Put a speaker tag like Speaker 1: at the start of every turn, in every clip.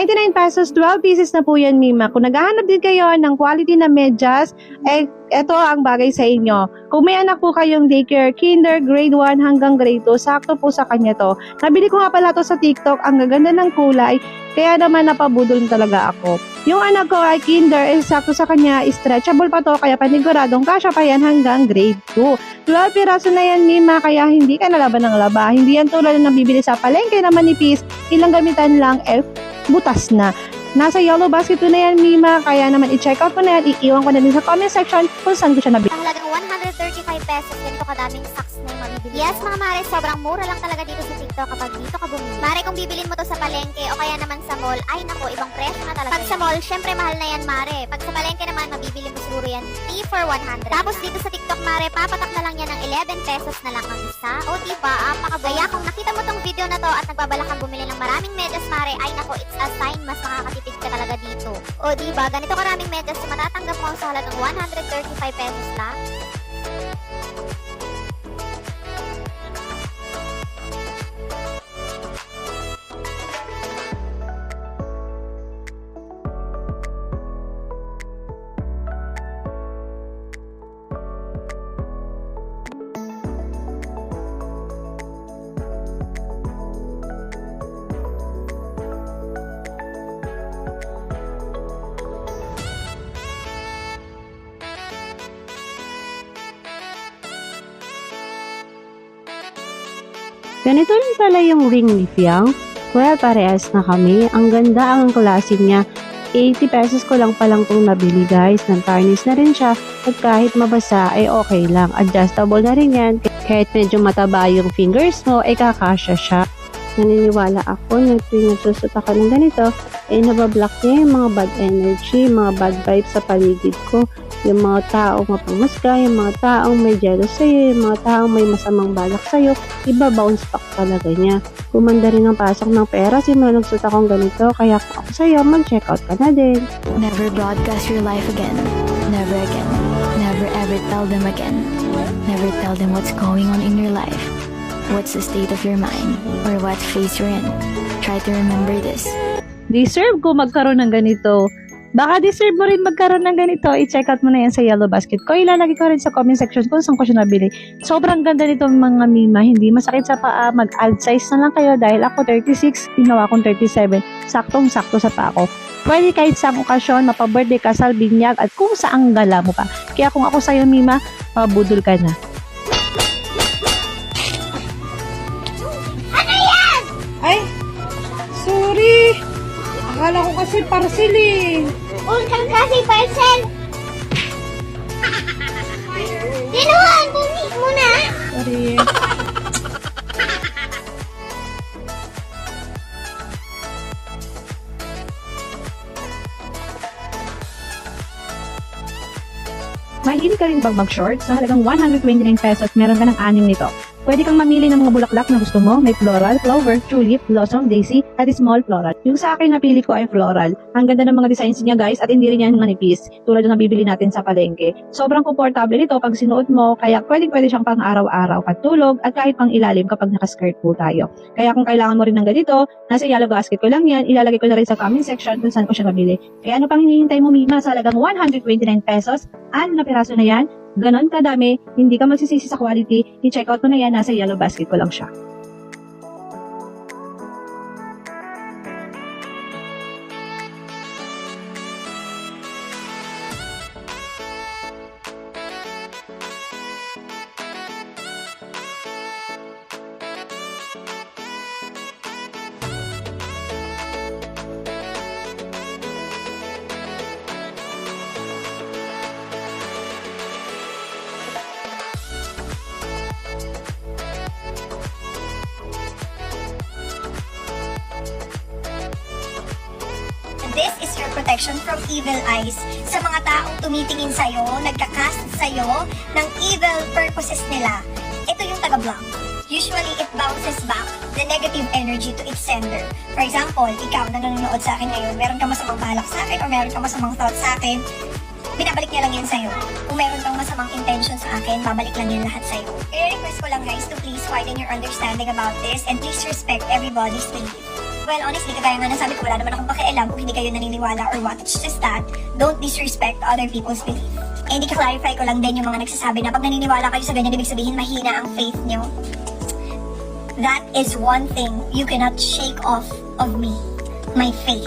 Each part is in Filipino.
Speaker 1: 99 pesos, 12 pieces na po yan, Mima. Kung naghahanap din kayo ng quality na medyas, ito ang bagay sa inyo. Kung may anak po kayong daycare, kinder, grade 1 hanggang grade 2, sakto po sa kanya to. Nabili ko nga pala to sa TikTok, ang gaganda ng kulay, kaya naman napabudol talaga ako. Yung anak ko ay kinder, sakto sa kanya, stretchable pa to, kaya paniguradong kasya pa yan hanggang grade 2. 12 piraso na yan, Mima, kaya hindi ka nalaban ng laba. Hindi yan tulad na nabibili sa palengke na manipis, ilang gamitan lang, butas na. Nasa yellow basket ko na yan, Mima, kaya naman i-check out ko na yan, iiwan ko na din sa comment section kung saan ko siya nabili.
Speaker 2: Ang lagang 135 pesos, ganito kadaming socks na yung mabibili. Yes, mga mare, sobrang mura lang talaga dito sa TikTok kapag dito ka bumili. Mare, kung bibilin mo to sa palengke o kaya naman sa mall, ay nako, ibang presyo na talaga. Pag sa mall, syempre mahal na yan, mare. Pag sa palengke naman, mabibili mo siguro yan 3 for 100. Tapos dito sa TikTok, mare, papatak na lang yan ng 11 pesos na lang ang isa. O diba, kaya kung nakita mo tong video na to at nagbabalak kang bumili ng maraming medyas, mare, ay nako, it's a sign mas makakatipid ka talaga dito. O diba, ganito karaming medyas na matatanggap mo sa halagang 135 pesos lang.
Speaker 1: Ganito rin pala yung ring ni Fiang. Well, parehas na kami. Ang ganda ang klase niya. 80 pesos ko lang palang itong nabili, guys. Nang-tarnish na rin siya. At kahit mabasa, ay okay lang. Adjustable na rin yan. Kahit medyo mataba yung fingers mo, ay kakasya siya. Naniniwala ako na tuwing nagsusot ako ng ganito, ay nabablock niya yung mga bad energy, mga bad vibes sa paligid ko. Yung mga taong mapamusga, yung mga taong may jealous sa'yo, yung mga taong may masamang balak sa'yo, iba-bounce back talaga niya. Gumanda rin ang pasok ng pera, simula nagsuot akong ganito, kaya kung ako sa'yo, mag-check out ka na din.
Speaker 3: Never broadcast your life again. Never again. Never ever tell them again. Never tell them what's going on in your life. What's the state of your mind, or what phase you're in. Try to remember this.
Speaker 1: Deserve ko magkaroon ng ganito. Baka deserve mo rin magkaroon ng ganito. I-check out mo na yan sa yellow basket ko. Ilalagay ko rin sa comment section kung saan ko siya nabili. Sobrang ganda nito mga Mima. Hindi masakit sa paa. Mag-add size na lang kayo dahil ako 36, ginawa akong 37. Saktong-sakto sa paa ko. Pwede kahit sa okasyon, mapa-birthday, kasal, binyag, at kung saang gala mo pa. Kaya kung ako sa'yo, Mima, mabudol ka na.
Speaker 2: Ano yan?
Speaker 1: Ay, sorry. Akala ko kasi parcel eh.
Speaker 2: Ulkan kasi parcel. Dinuhan, bumi mo na.
Speaker 1: Sorry. Mahilig ka rin bang mag-short? Sa halagang 129 pesos, meron ka ng 6 nito. Pwede kang mamili ng mga bulaklak na gusto mo. May floral, clover, tulip, blossom, daisy, at small floral. Yung sa akin napili ko ay floral. Ang ganda ng mga designs niya, guys, at hindi rin yan manipis. Tulad ng nabibili natin sa palengke. Sobrang komportable nito pag sinuot mo, kaya pwede siyang pang araw-araw pagtulog at kahit pang ilalim kapag nakaskirt po tayo. Kaya kung kailangan mo rin ng ganito, nasa yellow basket ko lang yan. Ilalagay ko na rin sa comment section kung saan ko siya nabili. Kaya ano pang hinihintay mo, Mima? Sa halagang 129 pesos, 6 na piraso na yan. Ganon kadami, hindi ka magsisisi sa quality, i-check out mo na yan, nasa yellow basket ko lang siya.
Speaker 4: This is your protection from evil eyes. Sa mga taong tumitingin sa'yo, nagkakast sa'yo ng evil purposes nila. Ito yung taga-block. Usually, it bounces back the negative energy to its sender. For example, ikaw na nanonood sa akin ngayon, meron kang masamang balak sa akin o meron kang masamang thought sa akin, binabalik niya lang yan sa'yo. Kung meron kang masamang intention sa akin, babalik lang yan lahat sa'yo. I-request ko lang guys to please widen your understanding about this and please respect everybody's belief. Well, honestly, kagaya nga nasabi ko, wala naman akong pakialam kung hindi kayo naniniwala or what. It's just that, don't disrespect other people's belief. Eh, hindi ka-clarify ko lang din yung mga nagsasabi na pag naniniwala kayo sa ganyan, ibig sabihin mahina ang faith nyo. That is one thing you cannot shake off of me. My faith.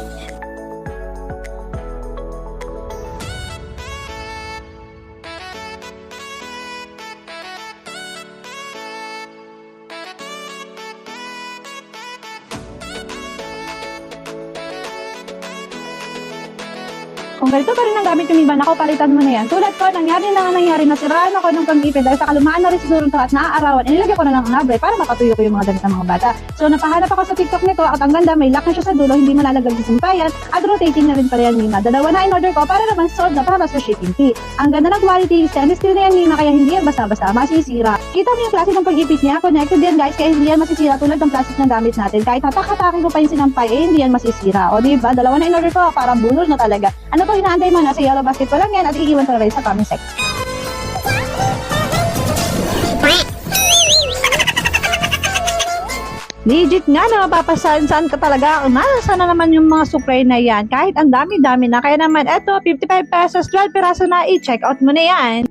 Speaker 5: Kung ganito pa rin ang gamit yung iba, naku, palitan mo na yan. Tulad ko, nangyari na siraan ako ng pang-ipin dahil sa kalumaan na rin siguro ito at naaarawan, inilagay ko na lang ang abre para makatuyo ko yung mga damit ng mga bata. So, napahanap ako sa TikTok nito at ang ganda, may lock na siya sa dulo, hindi malalagag sa sampayan at rotating na rin pala yan, Nina. Dalawa na in-order ko para naman sold na para sa shipping fee. Ang ganda ng quality, stainless steel na yan, Nina, kaya hindi yan basta-basta masisira. Kita mo yung klase ng pag-ipit niya, connected yan guys, kaya hindi yan masisira tulad ng plastic ng gamit natin. Kahit hatak-hatakin ko pa yung sinampay, hindi yan masisira. O diba, dalawa na in-order ko, parang bunol na talaga. Ano to, inaantay mo na sa yellow basket ko lang yan at iiwan ko na rin sa comment section. Legit nga na mapapasan-saan ka talaga. Umasa na naman yung mga supply na yan. Kahit ang dami-dami na. Kaya naman, eto, 55 pesos, 12 piraso na, i-check out mo na yan.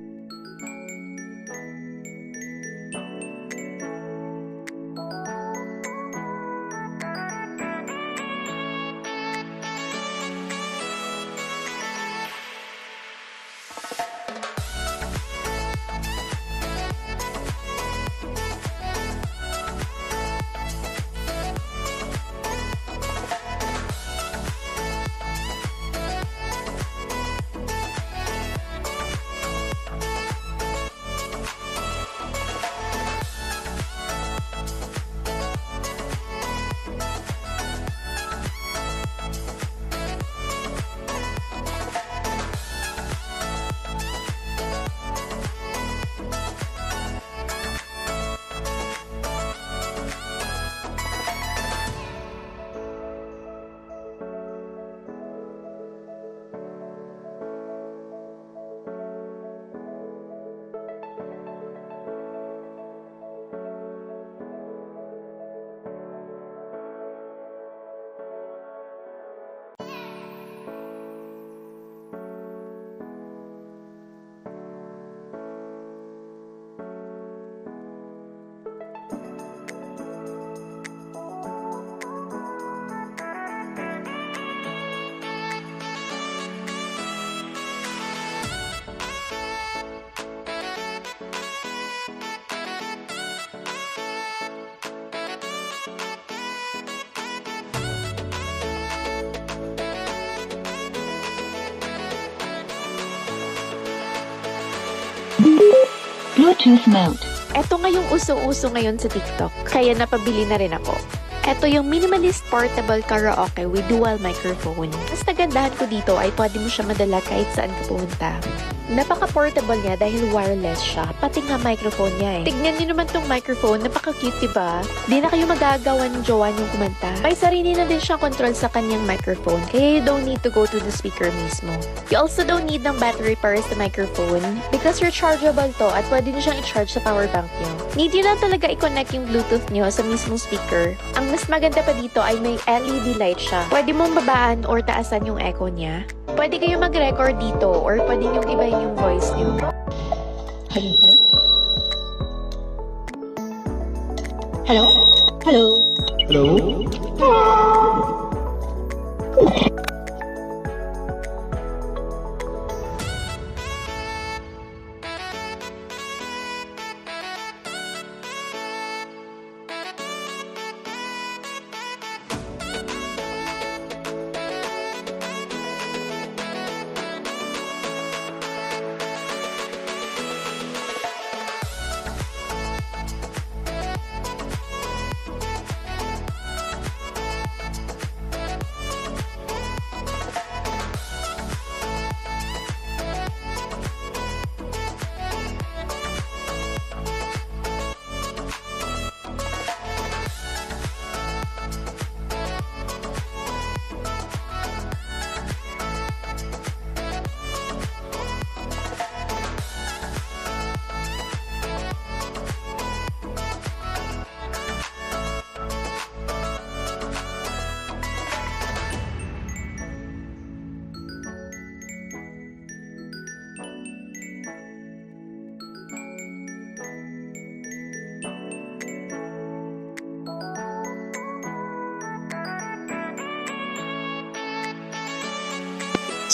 Speaker 6: Bluetooth mode.
Speaker 7: Ito nga yung uso-uso ngayon sa TikTok, kaya napabili na rin ako. Ito yung minimalist portable karaoke with dual microphone. Mas nagandahan ko dito ay pwede mo siya madala kahit saan ka pumunta. Napaka-portable niya dahil wireless siya, pati nga microphone niya eh. Tignan niyo naman tong microphone, napaka-cute diba? Di na kayo magagawa ng jowa niyong kumanta. May sarili na din siyang control sa kanyang microphone, kaya you don't need to go to the speaker mismo. You also don't need ng battery para sa microphone because rechargeable to at pwede niyo siyang i-charge sa power bank niyo. Need niyo lang talaga i-connect yung Bluetooth niyo sa mismong speaker. Ang mas maganda pa dito ay may LED light siya. Pwede mong babaan or taasan yung echo niya. Pwede kayo mag-record dito or pwede niyong ibahin yung voice niyo.
Speaker 6: Hello? Hello?
Speaker 8: Hello?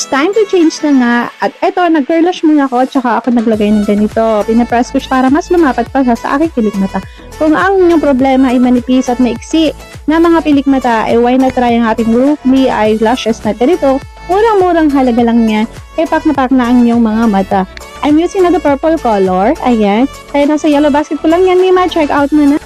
Speaker 5: It's time to change na nga. At eto, nag-curlash muna ako, tsaka ako naglagay ng ganito. Pinapress ko siya para mas lumapat pa siya sa aking pilik mata. Kung ang inyong problema ay manipis at maiksi na mga pilik mata, why not try ang ating Roofly eyelashes na ganito? Murang-murang halaga lang yan. Pak na pak na ang inyong mga mata. I'm using na the purple color. Ayan. Kaya nasa yellow basket ko lang yan, Mima. Check out mo na.